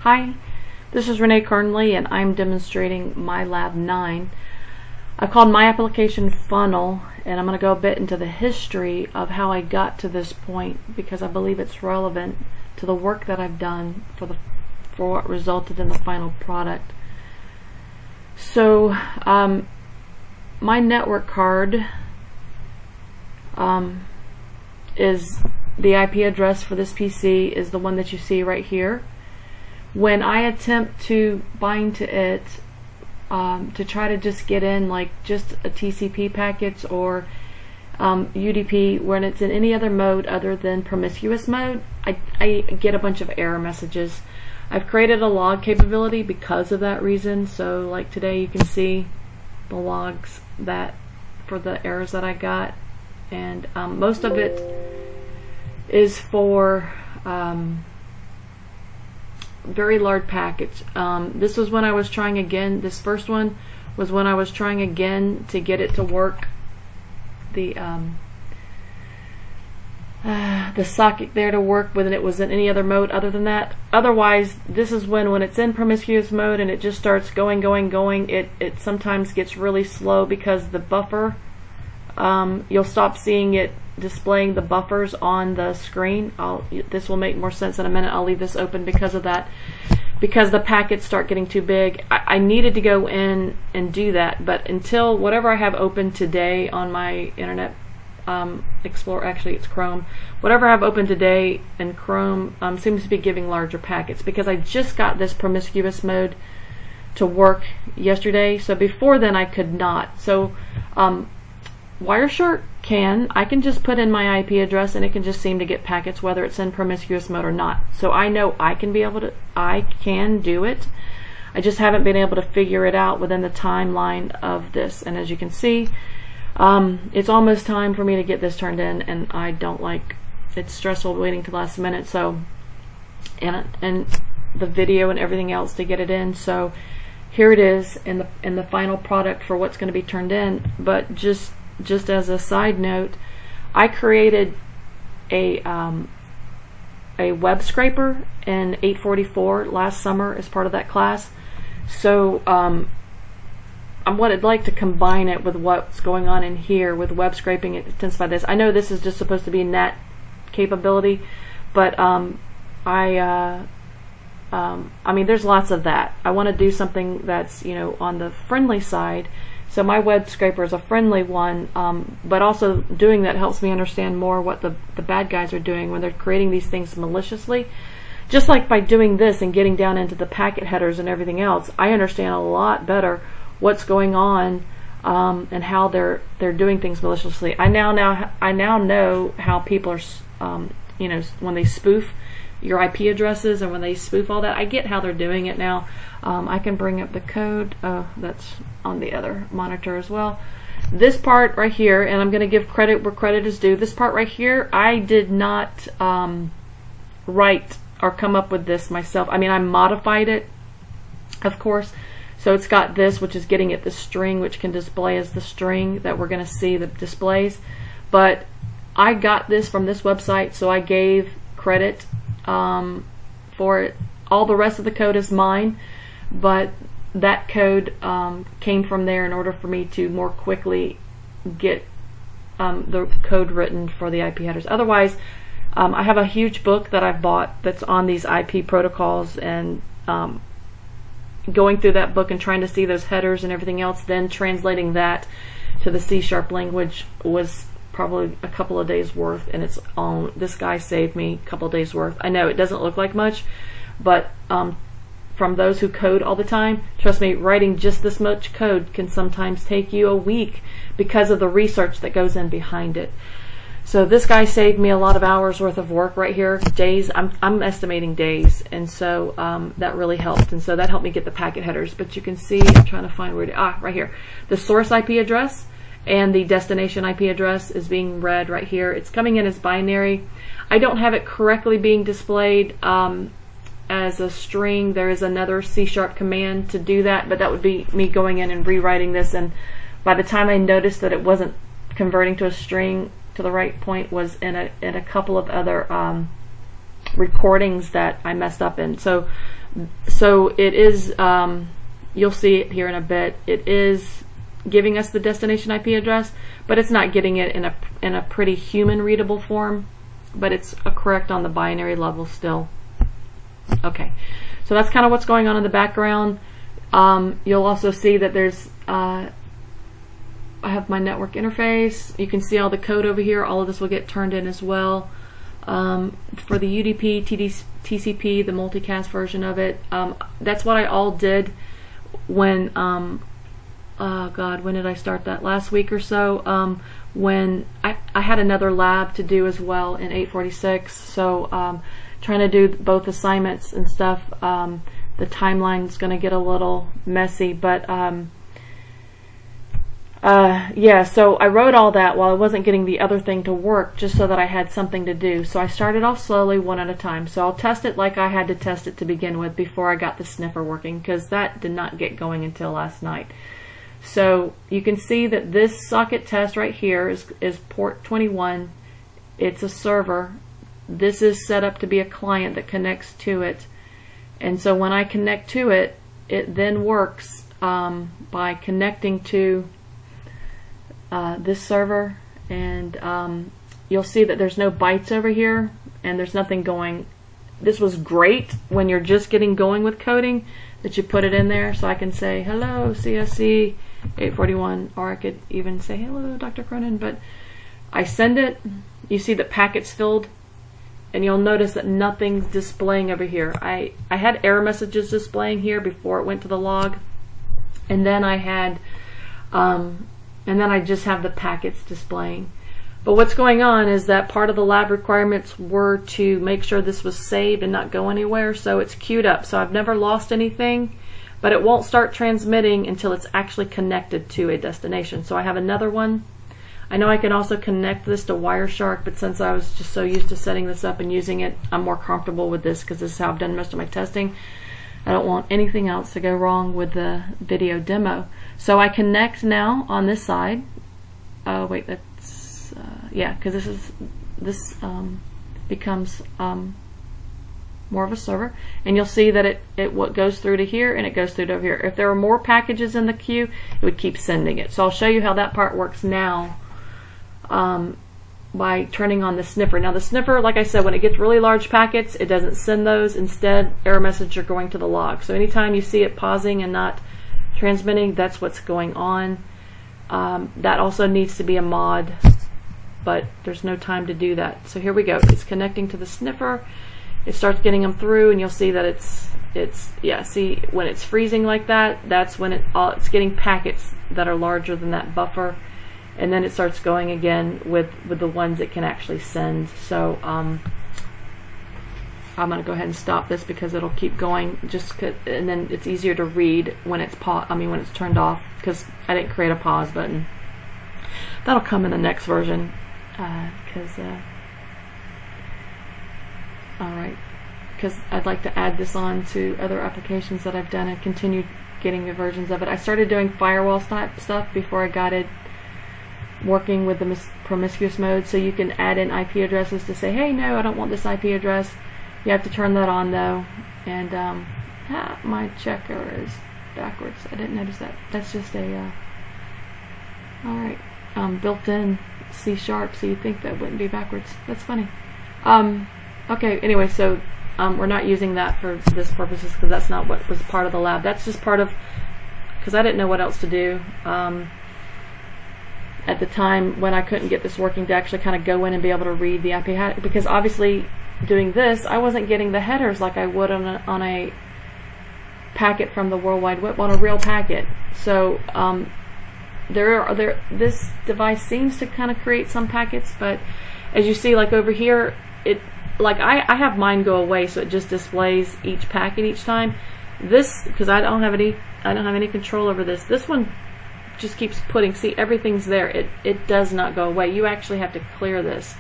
Hi, this is Carnley and I'm demonstrating my Lab09. I've called my application funnel, and I'm going to go a bit into the history of how I got to this point because I believe it's relevant to the work that I've done for what resulted in the final product. So my network card is the IP address for this PC is the one that you see right here. When I attempt to bind to it to try to just get in like just a TCP packets or UDP, when it's in any other mode other than promiscuous mode, I get a bunch of error messages. I've created a log capability because of that reason. So like today you can see the logs that for the errors that I got, and most of it is for very large packets. This was when I was trying again. This first one was when I was trying again to get it to work. The socket there to work with, and it was in any other mode other than that. Otherwise, this is when it's in promiscuous mode and it just starts going. It sometimes gets really slow because the buffer. You'll stop seeing it displaying the buffers on the screen. This will make more sense in a minute. I'll leave this open because of that, because the packets start getting too big. I needed to go in and do that, but until whatever I have open today on my Internet Explorer, actually it's Chrome, whatever I have open today in Chrome seems to be giving larger packets because I just got this promiscuous mode to work yesterday. So before then I could not. So Wireshark I can just put in my IP address and it can just seem to get packets whether it's in promiscuous mode or not. So I know I can do it. I just haven't been able to figure it out within the timeline of this. And as you can see, it's almost time for me to get this turned in, and I don't like it's stressful waiting to the last minute. So and the video and everything else to get it in. So here it is in the final product for what's going to be turned in. But just as a side note, I created a web scraper in 844 last summer as part of that class. So I would like to combine it with what's going on in here with web scraping it, intensify this. I know this is just supposed to be net capability, but I mean, there's lots of that. I want to do something that's on the friendly side. So my web scraper is a friendly one, but also doing that helps me understand more what the bad guys are doing when they're creating these things maliciously. Just like by doing this and getting down into the packet headers and everything else, I understand a lot better what's going on and how they're doing things maliciously. I now know how people are, when they spoof your IP addresses and when they spoof all that. I get how they're doing it now. I can bring up the code. That's on the other monitor as well. This part right here, and I'm going to give credit where credit is due. This part right here, I did not write or come up with this myself. I mean, I modified it, of course. So it's got this, which is getting at the string, which can display as the string that we're going to see that displays. But I got this from this website, so I gave credit for it. All the rest of the code is mine, but that code came from there in order for me to more quickly get the code written for the IP headers. Otherwise, I have a huge book that I've bought that's on these IP protocols, and going through that book and trying to see those headers and everything else, then translating that to the C# language was probably a couple of days worth, and its own. This guy saved me a couple of days worth. I know it doesn't look like much, but from those who code all the time, trust me, writing just this much code can sometimes take you a week because of the research that goes in behind it. So this guy saved me a lot of hours worth of work right here, days. I'm estimating days, and so that really helped, and so that helped me get the packet headers. But you can see, I'm trying to find where right here, the source IP address and the destination IP address is being read right here. It's coming in as binary. I don't have it correctly being displayed as a string. There is another C# command to do that, but that would be me going in and rewriting this, and by the time I noticed that it wasn't converting to a string to the right point was in a couple of other recordings that I messed up in. So So it is, you'll see it here in a bit, it is giving us the destination IP address, but it's not getting it in a pretty human readable form, but it's correct on the binary level still. Okay, so that's kind of what's going on in the background. You'll also see that there's I have my network interface. You can see all the code over here. All of this will get turned in as well. For the UDP, TCP, the multicast version of it, that's what I all did when, oh God, when did I start that? Last week or so, when I had another lab to do as well in 846, so trying to do both assignments and stuff, the timeline's going to get a little messy, but yeah, so I wrote all that while I wasn't getting the other thing to work, just so that I had something to do. So I started off slowly, one at a time. So I'll test it like I had to test it to begin with before I got the sniffer working, because that did not get going until last night. So you can see that this socket test right here is port 21. It's a server. This is set up to be a client that connects to it. And so when I connect to it, it then works by connecting to this server, and you'll see that there's no bytes over here and there's nothing going. This was great when you're just getting going with coding, that you put it in there, so I can say hello CSC 841, or I could even say hello Dr. Cronin, but I send it, you see the packets filled, and you'll notice that nothing's displaying over here. I had error messages displaying here before it went to the log, and then I had and then I just have the packets displaying. But what's going on is that part of the lab requirements were to make sure this was saved and not go anywhere, so it's queued up. So I've never lost anything, but it won't start transmitting until it's actually connected to a destination. So I have another one. I know I can also connect this to Wireshark, but since I was just so used to setting this up and using it, I'm more comfortable with this because this is how I've done most of my testing. I don't want anything else to go wrong with the video demo. So I connect now on this side. Oh wait, that's yeah, because this becomes more of a server, and you'll see that it what goes through to here and it goes through to over here. If there were more packages in the queue, it would keep sending it. So I'll show you how that part works now by turning on the sniffer. Now the sniffer, like I said, when it gets really large packets, it doesn't send those. Instead, error message are going to the log. So anytime you see it pausing and not transmitting, that's what's going on. That also needs to be a mod, but there's no time to do that. So here we go. It's connecting to the sniffer. It starts getting them through, and you'll see that it's yeah. See, when it's freezing like that, that's when it's getting packets that are larger than that buffer, and then it starts going again with the ones it can actually send. So I'm going to go ahead and stop this because it'll keep going, and then it's easier to read when it's when it's turned off, because I didn't create a pause button. That'll come in the next version, alright, because I'd like to add this on to other applications that I've done and continue getting the versions of it. I started doing firewall type stuff before I got it working with the promiscuous mode, so you can add in IP addresses to say, hey, no, I don't want this IP address. You have to turn that on though, and my checker is backwards. I didn't notice that. That's just a alright, built-in C#, so you'd think that wouldn't be backwards. That's funny. Okay, anyway, so we're not using that for this purposes because that's not what was part of the lab. That's just part of, because I didn't know what else to do at the time when I couldn't get this working, to actually kind of go in and be able to read the IP header, because obviously doing this, I wasn't getting the headers like I would on a packet from the World Wide Web, on a real packet. So this device seems to kind of create some packets, but as you see, like over here, I have mine go away, so it just displays each packet each time. This, because I don't have any control over this. This one just keeps putting. See, everything's there. It does not go away. You actually have to clear this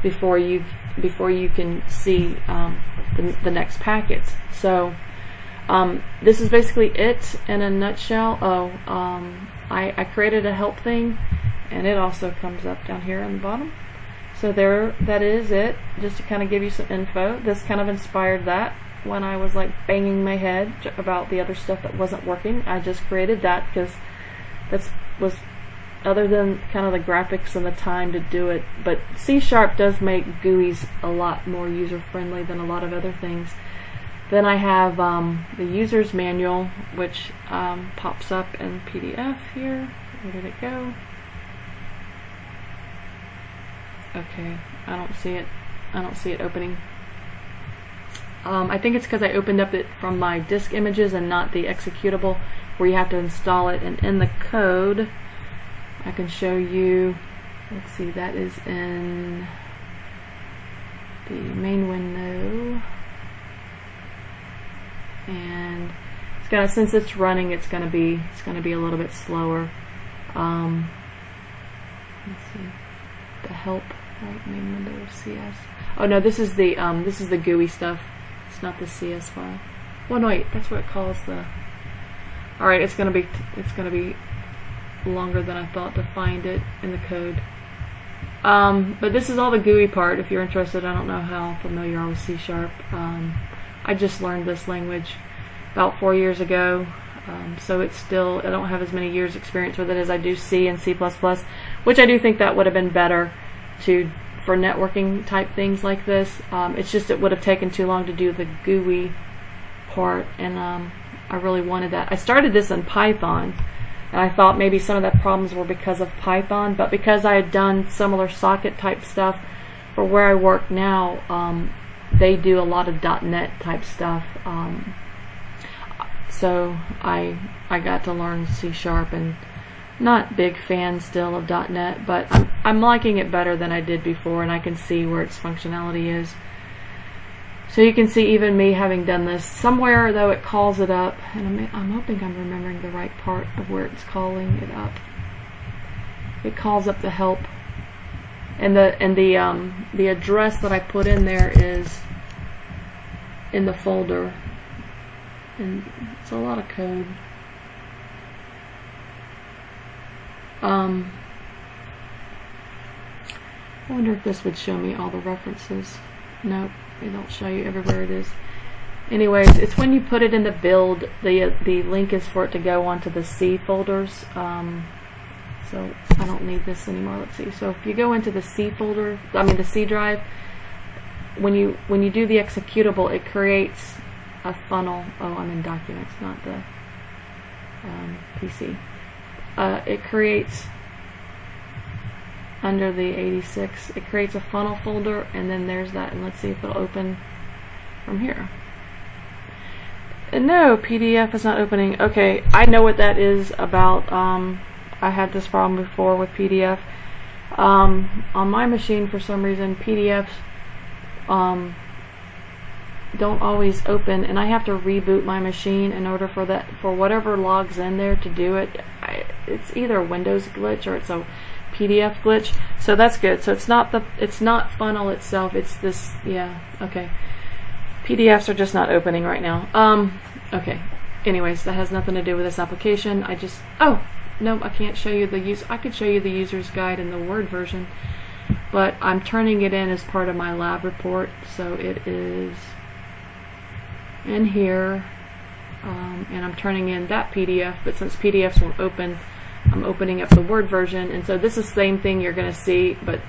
before you can see the next packets. So this is basically it in a nutshell. I created a help thing, and it also comes up down here on the bottom. So that is it, just to kind of give you some info. This kind of inspired that. when I was like banging my head about the other stuff that wasn't working. I just created that because that was, other than kind of the graphics and the time to do it. But C# does make GUIs a lot more user friendly than a lot of other things. Then I have the user's manual, which pops up in PDF here. Where did it go? Okay, I don't see it. I don't see it opening. I think it's because I opened up it from my disk images and not the executable, where you have to install it. And in the code, I can show you. Let's see, that is in the main window, and it's gonna, since it's running, it's gonna be a little bit slower. Let's see, the help, right, main window of CS. Oh no, this is the GUI stuff. It's not the CS file. Well, no, wait, that's what it calls the. All right, it's gonna be longer than I thought to find it in the code. But this is all the GUI part. If you're interested, I don't know how familiar you are with C#. I just learned this language about 4 years ago, so it's still, I don't have as many years experience with it as I do C and C++, which I do think that would have been better for networking type things like this. It's just it would have taken too long to do the GUI part, and I really wanted that. I started this in Python, and I thought maybe some of the problems were because of Python, but because I had done similar socket type stuff for where I work now, they do a lot of .NET type stuff. So I got to learn C#, and not big fan still of .NET, but I'm liking it better than I did before, and I can see where its functionality is. So you can see even me having done this. Somewhere though it calls it up, and I'm hoping I'm remembering the right part of where it's calling it up. It calls up the help, and the address that I put in there is in the folder, and it's a lot of code. I wonder if this would show me all the references. Nope, they don't show you everywhere it is. Anyways, it's when you put it in the build, the link is for it to go onto the C folders. So I don't need this anymore. Let's see. So if you go into the C folder, I mean the C drive, when you do the executable, it creates a funnel. Oh, I'm in documents, not the PC. It creates, under the 86, it creates a funnel folder, and then there's that, and let's see if it'll open from here. And no, PDF is not opening. Okay, I know what that is about. I had this problem before with PDF. On my machine, for some reason, PDFs don't always open, and I have to reboot my machine in order for whatever logs in there to do it. It's either a Windows glitch or it's a PDF glitch, so that's good. So it's not funnel itself, it's this. Yeah, okay, PDFs are just not opening right now. Okay, anyways, that has nothing to do with this application. Oh no, I can't show you I could show you the user's guide in the Word version, but I'm turning it in as part of my lab report, so it is in here, and I'm turning in that PDF, but since PDFs won't open, I'm opening up the Word version, and so this is the same thing you're going to see, but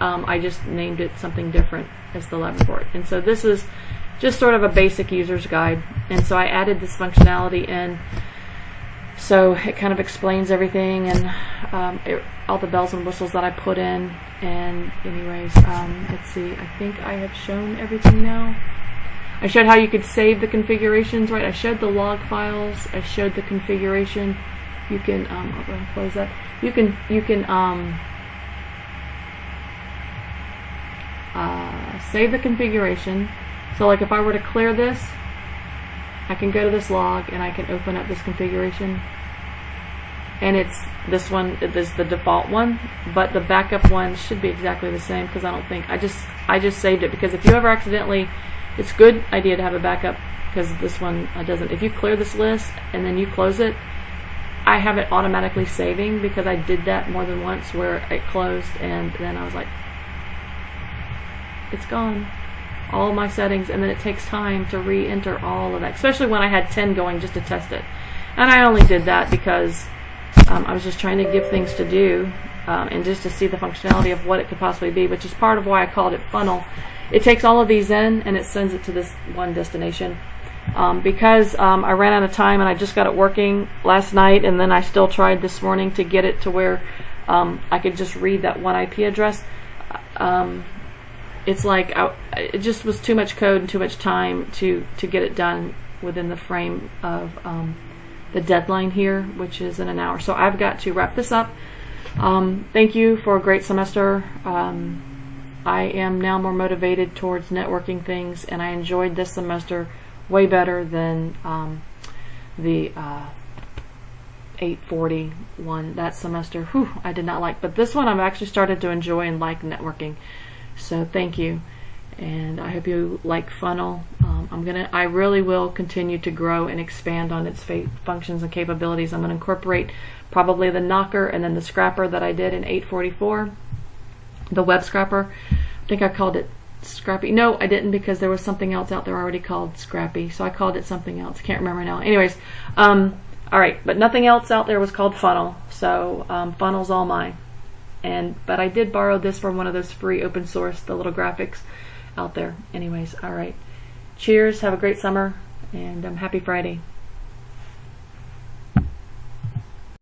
I just named it something different as the lab report. And so this is just sort of a basic user's guide, and so I added this functionality in, so it kind of explains everything, and all the bells and whistles that I put in. And anyways, let's see, I think I have shown everything now. I showed how you could save the configurations, right? I showed the log files, I showed the configuration. You can, I'll go and close that. You can save the configuration. So like if I were to clear this, I can go to this log and I can open up this configuration. And it's this one, this is the default one, but the backup one should be exactly the same, because I don't think, I just saved it, because if you ever accidentally, it's a good idea to have a backup, because this one doesn't. If you clear this list and then you close it, I have it automatically saving, because I did that more than once where it closed and then I was like, it's gone. all my settings, and then it takes time to re-enter all of that, especially when I had 10 going just to test it. And I only did that because I was just trying to give things to do and just to see the functionality of what it could possibly be, which is part of why I called it funnel. It takes all of these in and it sends it to this one destination. Because I ran out of time and I just got it working last night, and then I still tried this morning to get it to where I could just read that one IP address. It's like it just was too much code and too much time to get it done within the frame of the deadline here, which is in an hour. So I've got to wrap this up. Thank you for a great semester. I am now more motivated towards networking things, and I enjoyed this semester way better than the 840 one. That semester, I did not like, but this one I've actually started to enjoy and like networking. So thank you, and I hope you like funnel. I really will continue to grow and expand on its functions and capabilities. I'm going to incorporate probably the knocker and then the scrapper that I did in 844, the web scrapper. I think I called it Scrappy. No, I didn't, because there was something else out there already called Scrappy, so I called it something else. Can't remember now. Anyways, all right, but nothing else out there was called funnel, so funnel's all mine. But I did borrow this from one of those free open source, the little graphics out there. Anyways, all right. Cheers. Have a great summer, and happy Friday.